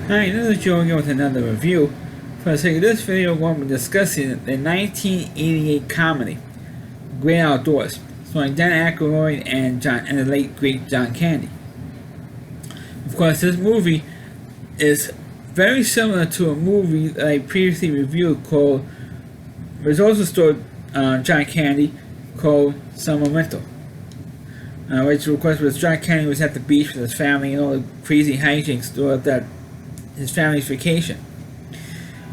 Hi, this is Joe again with another review. For the sake of this video, we're going to be discussing the 1988 comedy, Great Outdoors, starring Dan Aykroyd and the late great John Candy. Of course, this movie is very similar to a movie that I previously reviewed called, which also starred John Candy, called Summer Rental. Which of course was John Candy was at the beach with his family and all the crazy hijinks throughout his family's vacation.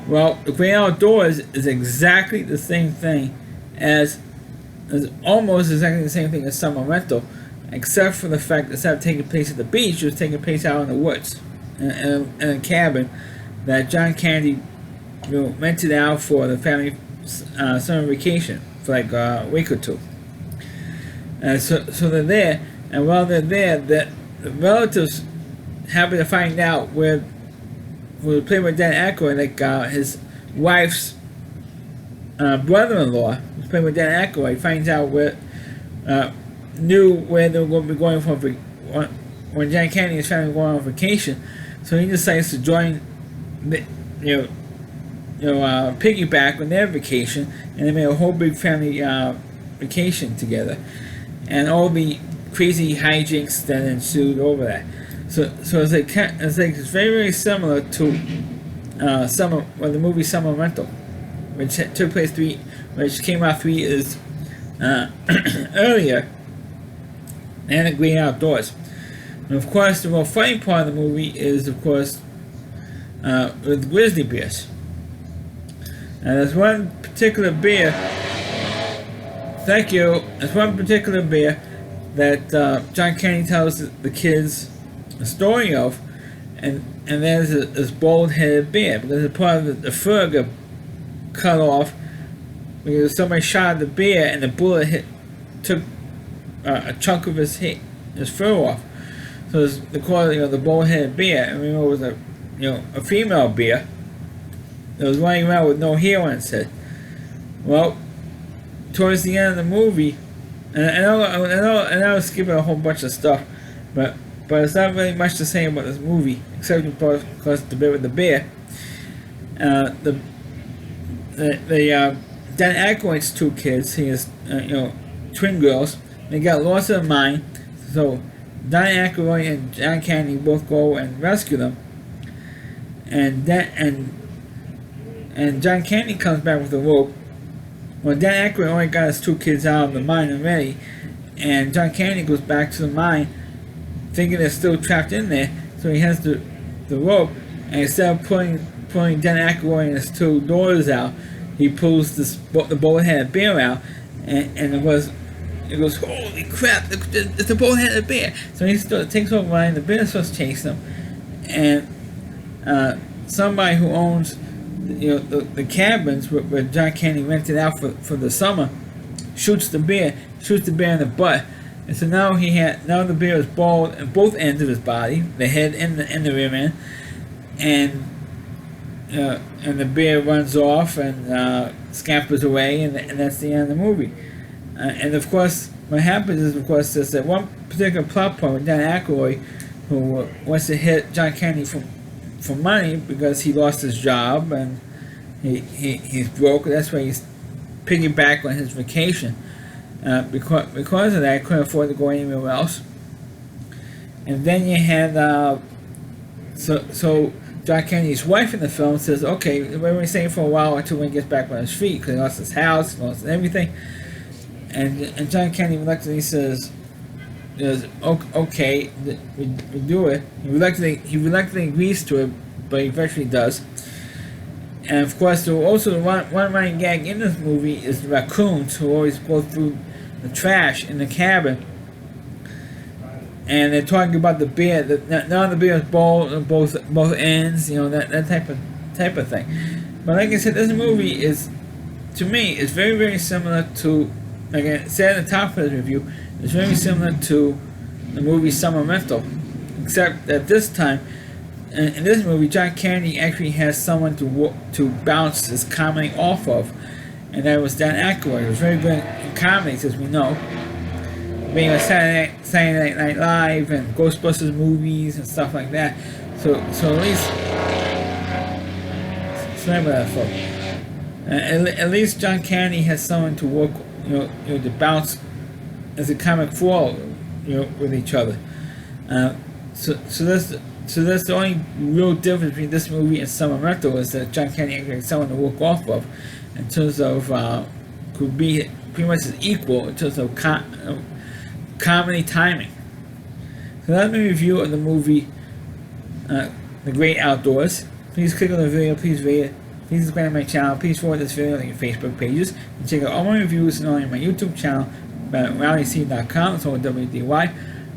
Well, The Great Outdoors is exactly the same thing as almost exactly the same thing as Summer Rental, except for the fact that instead of taking place at the beach, it was taking place out in the woods, in a cabin that John Candy rented out for the family summer vacation for like a week or two. So they're there, and while they're there, the relatives happen to find out where played by Dan Aykroyd, like his wife's brother-in-law, who's played by Dan Aykroyd, finds out knew where they were going to be going for when John Candy and his family were going on vacation. So he decides to join, piggyback on their vacation, and they made a whole big family vacation together, and all the crazy hijinks that ensued over that. So it's very, very similar to the movie Summer Rental, which took place which came out 3 years earlier, and The Great Outdoors. And of course, the more funny part of the movie is, of course, with grizzly bears. And there's one particular bear. Thank you. There's one particular bear that John Candy tells the kids a story of, and there's this bald-headed bear, because a part of the fur got cut off because somebody shot the bear and the bullet took a chunk of his fur off. So they call it the bald-headed bear. I mean, it was a female bear that was running around with no hair on its head. Well, towards the end of the movie, and I know I'm skipping a whole bunch of stuff, but it's not really much to say about this movie, except because the bit with the bear. The Dan Aykroyd's 2 kids, he has twin girls. They got lost in their mind, so Dan Aykroyd and John Candy both go and rescue them. And John Candy comes back with a rope. Well, Dan Aykroyd only got his 2 kids out of the mine already, and John Candy goes back to the mine, thinking they're still trapped in there. So he has the rope, and instead of pulling Dan Aykroyd and his 2 daughters out, he pulls the bull-headed bear out, and it goes, holy crap! It's a bull-headed bear. So he takes over running. The bear starts chasing him, and somebody who owns the cabins where John Candy rented out for the summer shoots the bear in the butt. And so now the bear is bald at both ends of his body, the head and the rear end, and the bear runs off and scampers away, and that's the end of the movie. And of course, what happens is, of course, there's that one particular plot point with Dan Aykroyd, who wants to hit John Candy for money because he lost his job and he's broke. That's why he's piggyback on his vacation. Because of that, I couldn't afford to go anywhere else. And then you had so John Candy's wife in the film says, okay, we're going to stay for a while until he gets back on his feet, because he lost his house, he lost everything. And John Candy reluctantly says, okay, we do it. He reluctantly agrees to it, but he eventually does. And of course, also one running gag in this movie is the raccoons, who always go through the trash in the cabin. And they're talking about the bear. Now the bear is bald on both ends, that type of thing. But like I said, this movie is, to me, is very, very similar to, like I said at the top of the review, it's very similar to the movie Summer Rental, except that this time, in this movie, John Candy actually has someone to bounce his comedy off of, and that was Dan Aykroyd. He was very good in comedies, as we know. being on Saturday Night Live and Ghostbusters movies and stuff like that. So at least, sorry about that, folks. At least John Candy has someone to work, to bounce as a comic for, with each other. So that's the only real difference between this movie and Summer Rental, is that John Candy actually has someone to work off of, in terms of could be pretty much as equal in terms of comedy timing. So that's my review of the movie The Great Outdoors. Please click on the video, please rate it, please subscribe to my channel, please forward this video to your Facebook pages, and check out all my reviews and on my YouTube channel at RowdyC.com, it's all WDY,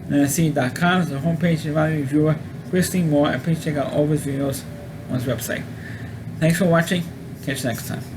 and C.com is the homepage of Rowdy Reviewer, Christine Moore, and please check out all of his videos on his website. Thanks for watching, catch you next time.